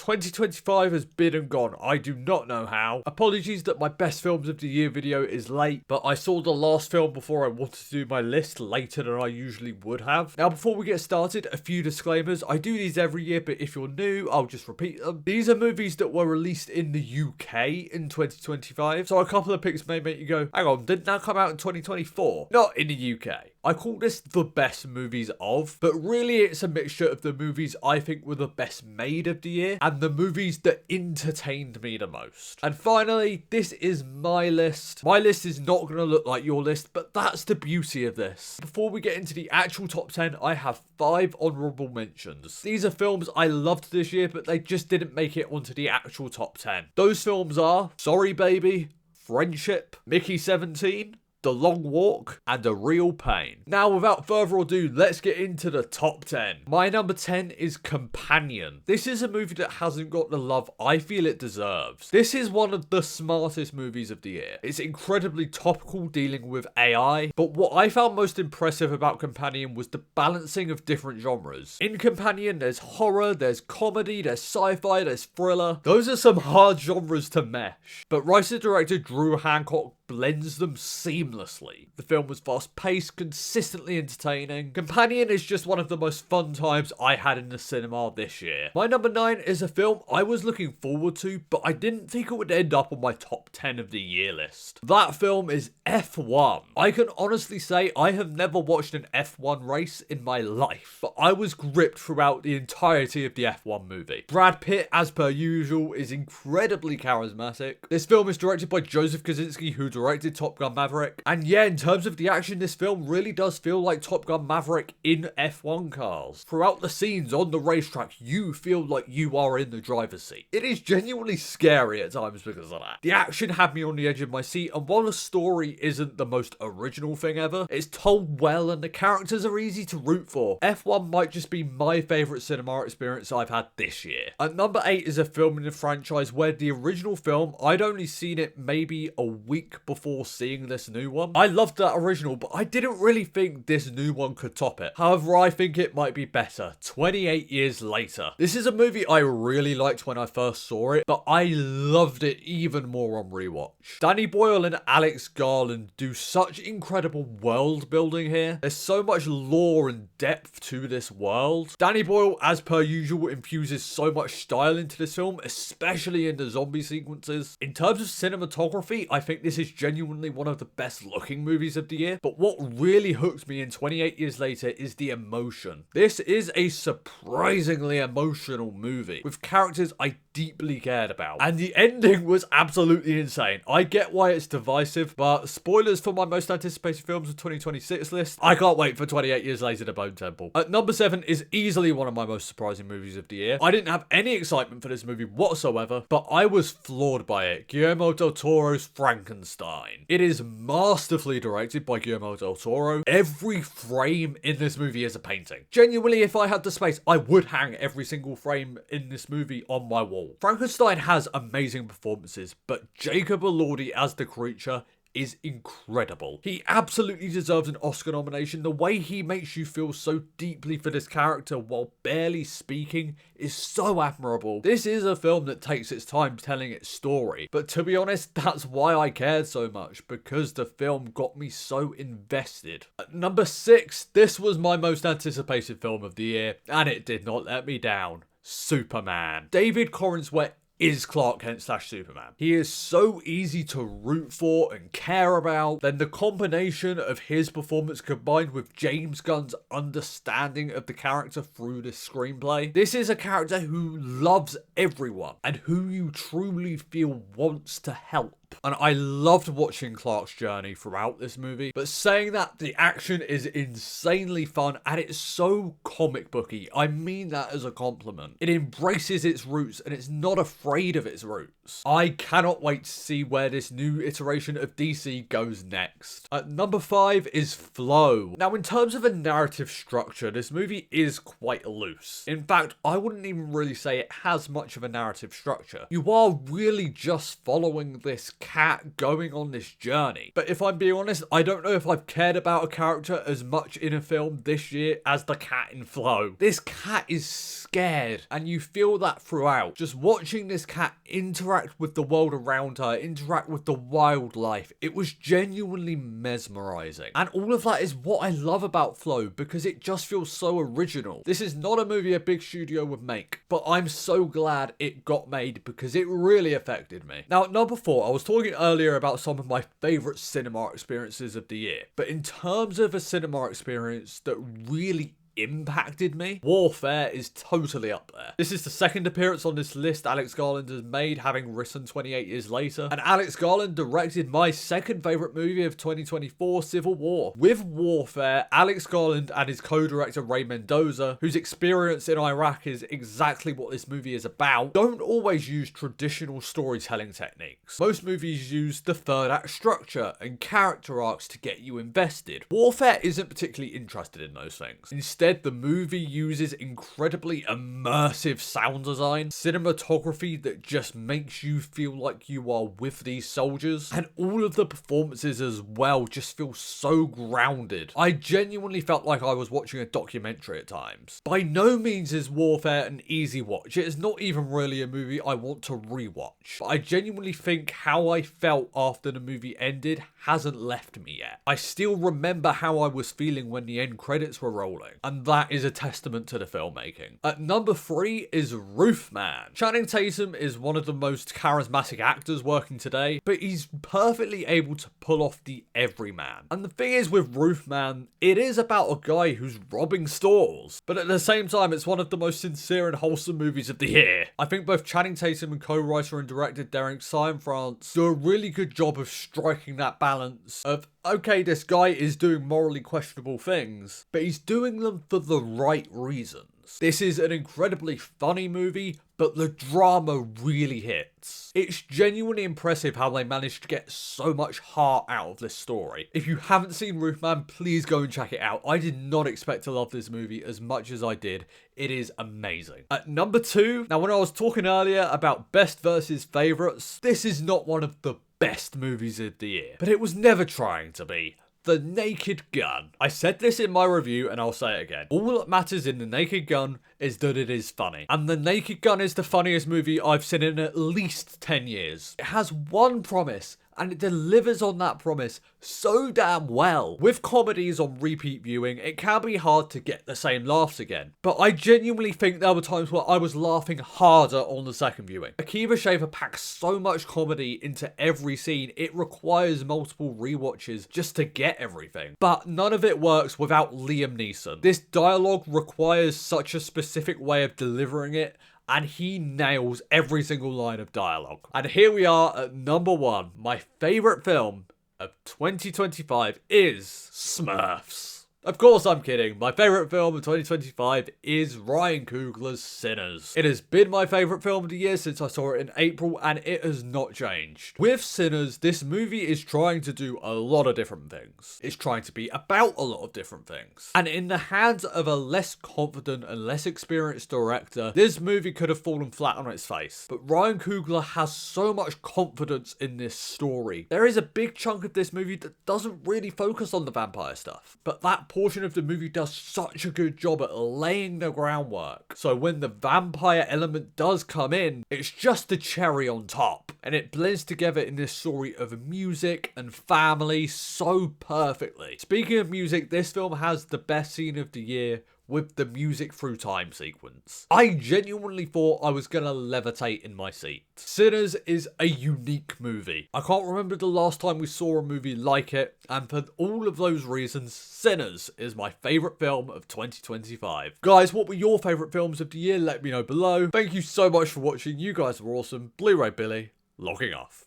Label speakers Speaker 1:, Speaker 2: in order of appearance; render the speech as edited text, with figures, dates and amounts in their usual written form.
Speaker 1: 2025 has been and gone, I do not know how. Apologies that my best films of the year video is late, but I saw the last film before I wanted to do my list later than I usually would have. Now before we get started, a few disclaimers. I do these every year, but if you're new, I'll just repeat them. These are movies that were released in the UK in 2025, so a couple of picks may make you go, hang on, didn't that come out in 2024? Not in the UK. I call this the best movies of, but really it's a mixture of the movies I think were the best made of the year and the movies that entertained me the most. And finally, this is my list. My list is not going to look like your list, but that's the beauty of this. Before we get into the actual top 10, I have 5 honourable mentions. These are films I loved this year, but they just didn't make it onto the actual top 10. Those films are Sorry Baby, Friendship, Mickey 17, The Long Walk, and A Real Pain. Now, without further ado, let's get into the top 10. My number 10 is Companion. This is a movie that hasn't got the love I feel it deserves. This is one of the smartest movies of the year. It's incredibly topical, dealing with AI, but what I found most impressive about Companion was the balancing of different genres. In Companion, there's horror, there's comedy, there's sci-fi, there's thriller. Those are some hard genres to mesh, but writer-director Drew Hancock blends them seamlessly. The film was fast-paced, consistently entertaining. Companion is just one of the most fun times I had in the cinema this year. My number 9 is a film I was looking forward to, but I didn't think it would end up on my top 10 of the year list. That film is F1. I can honestly say I have never watched an F1 race in my life, but I was gripped throughout the entirety of the F1 movie. Brad Pitt, as per usual, is incredibly charismatic. This film is directed by Joseph Kosinski, who directed Top Gun Maverick. And yeah, in terms of the action, this film really does feel like Top Gun Maverick in F1 cars. Throughout the scenes on the racetrack, you feel like you are in the driver's seat. It is genuinely scary at times because of that. The action had me on the edge of my seat, and while the story isn't the most original thing ever, it's told well and the characters are easy to root for. F1 might just be my favourite cinema experience I've had this year. At number 8 is a film in the franchise where the original film, I'd only seen it maybe a week before seeing this new one. I loved that original, but I didn't really think this new one could top it. However, I think it might be better 28 years later. This is a movie I really liked when I first saw it, but I loved it even more on rewatch. Danny Boyle and Alex Garland do such incredible world building here. There's so much lore and depth to this world. Danny Boyle, as per usual, infuses so much style into this film, especially in the zombie sequences. In terms of cinematography, I think this is genuinely one of the best looking movies of the year, but what really hooked me in 28 years later is the emotion. This is a surprisingly emotional movie with characters I deeply cared about, and the ending was absolutely insane. I get why it's divisive, but spoilers for my most anticipated films of 2026 list, I can't wait for 28 years later to Bone Temple. At number 7 is easily one of my most surprising movies of the year. I didn't have any excitement for this movie whatsoever, but I was floored by it. Guillermo del Toro's Frankenstein. It is masterfully directed by Guillermo del Toro. Every frame in this movie is a painting. Genuinely, if I had the space, I would hang every single frame in this movie on my wall. Frankenstein has amazing performances, but Jacob Elordi as the creature is incredible. He absolutely deserves an Oscar nomination. The way he makes you feel so deeply for this character while barely speaking is so admirable. This is a film that takes its time telling its story, but to be honest, that's why I cared so much, because the film got me so invested. At number 6, this was my most anticipated film of the year, and it did not let me down. Superman. David Corenswet is Clark Kent / Superman. He is so easy to root for and care about. Then the combination of his performance combined with James Gunn's understanding of the character through this screenplay. This is a character who loves everyone and who you truly feel wants to help. And I loved watching Clark's journey throughout this movie. But saying that, the action is insanely fun and it's so comic booky. I mean that as a compliment. It embraces its roots and it's not afraid of its roots. I cannot wait to see where this new iteration of DC goes next. At number 5 is Flow. Now, in terms of a narrative structure, this movie is quite loose. In fact, I wouldn't even really say it has much of a narrative structure. You are really just following this cat going on this journey. But if I'm being honest, I don't know if I've cared about a character as much in a film this year as the cat in Flow. This cat is scared, and you feel that throughout. Just watching this cat interact with the world around her, interact with the wildlife, it was genuinely mesmerizing. And all of that is what I love about Flow, because it just feels so original. This is not a movie a big studio would make, but I'm so glad it got made because it really affected me. Now, at number 4, I was talking earlier about some of my favorite cinema experiences of the year, but in terms of a cinema experience that really impacted me, Warfare is totally up there. This is the second appearance on this list Alex Garland has made, having written 28 years later, and Alex Garland directed my second favourite movie of 2024, Civil War. With Warfare, Alex Garland and his co-director Ray Mendoza, whose experience in Iraq is exactly what this movie is about, don't always use traditional storytelling techniques. Most movies use the third act structure and character arcs to get you invested. Warfare isn't particularly interested in those things. Instead, the movie uses incredibly immersive sound design, cinematography that just makes you feel like you are with these soldiers, and all of the performances as well just feel so grounded. I genuinely felt like I was watching a documentary at times. By no means is Warfare an easy watch. It is not even really a movie I want to rewatch. But I genuinely think how I felt after the movie ended hasn't left me yet. I still remember how I was feeling when the end credits were rolling, and that is a testament to the filmmaking. At number 3 is Roofman. Channing Tatum is one of the most charismatic actors working today, but he's perfectly able to pull off the everyman. And the thing is with Roofman, it is about a guy who's robbing stores, but at the same time it's one of the most sincere and wholesome movies of the year. I think both Channing Tatum and co-writer and director Derek Cianfrance do a really good job of striking that balance of, okay, this guy is doing morally questionable things, but he's doing them for the right reasons. This is an incredibly funny movie, but the drama really hits. It's genuinely impressive how they managed to get so much heart out of this story. If you haven't seen Roofman, please go and check it out. I did not expect to love this movie as much as I did. It is amazing. At number 2, now when I was talking earlier about best versus favourites, this is not one of the best movies of the year, but it was never trying to be. The Naked Gun. I said this in my review and I'll say it again. All that matters in The Naked Gun is that it is funny. And The Naked Gun is the funniest movie I've seen in at least 10 years. It has one promise, and it delivers on that promise so damn well. With comedies on repeat viewing, it can be hard to get the same laughs again, but I genuinely think there were times where I was laughing harder on the second viewing. Akiva Schaffer packs so much comedy into every scene, it requires multiple rewatches just to get everything. But none of it works without Liam Neeson. This dialogue requires such a specific way of delivering it, and he nails every single line of dialogue. And here we are at number 1. My favourite film of 2025 is Smurfs. Of course I'm kidding. My favourite film of 2025 is Ryan Coogler's Sinners. It has been my favourite film of the year since I saw it in April, and it has not changed. With Sinners, this movie is trying to do a lot of different things. It's trying to be about a lot of different things. And in the hands of a less confident and less experienced director, this movie could have fallen flat on its face. But Ryan Coogler has so much confidence in this story. There is a big chunk of this movie that doesn't really focus on the vampire stuff, but that portion of the movie does such a good job at laying the groundwork. So when the vampire element does come in, it's just the cherry on top. And it blends together in this story of music and family so perfectly. Speaking of music, this film has the best scene of the year with the music through time sequence. I genuinely thought I was gonna levitate in my seat. Sinners is a unique movie. I can't remember the last time we saw a movie like it, and for all of those reasons, Sinners is my favourite film of 2025. Guys, what were your favourite films of the year? Let me know below. Thank you so much for watching. You guys were awesome. Blu-ray Billy, logging off.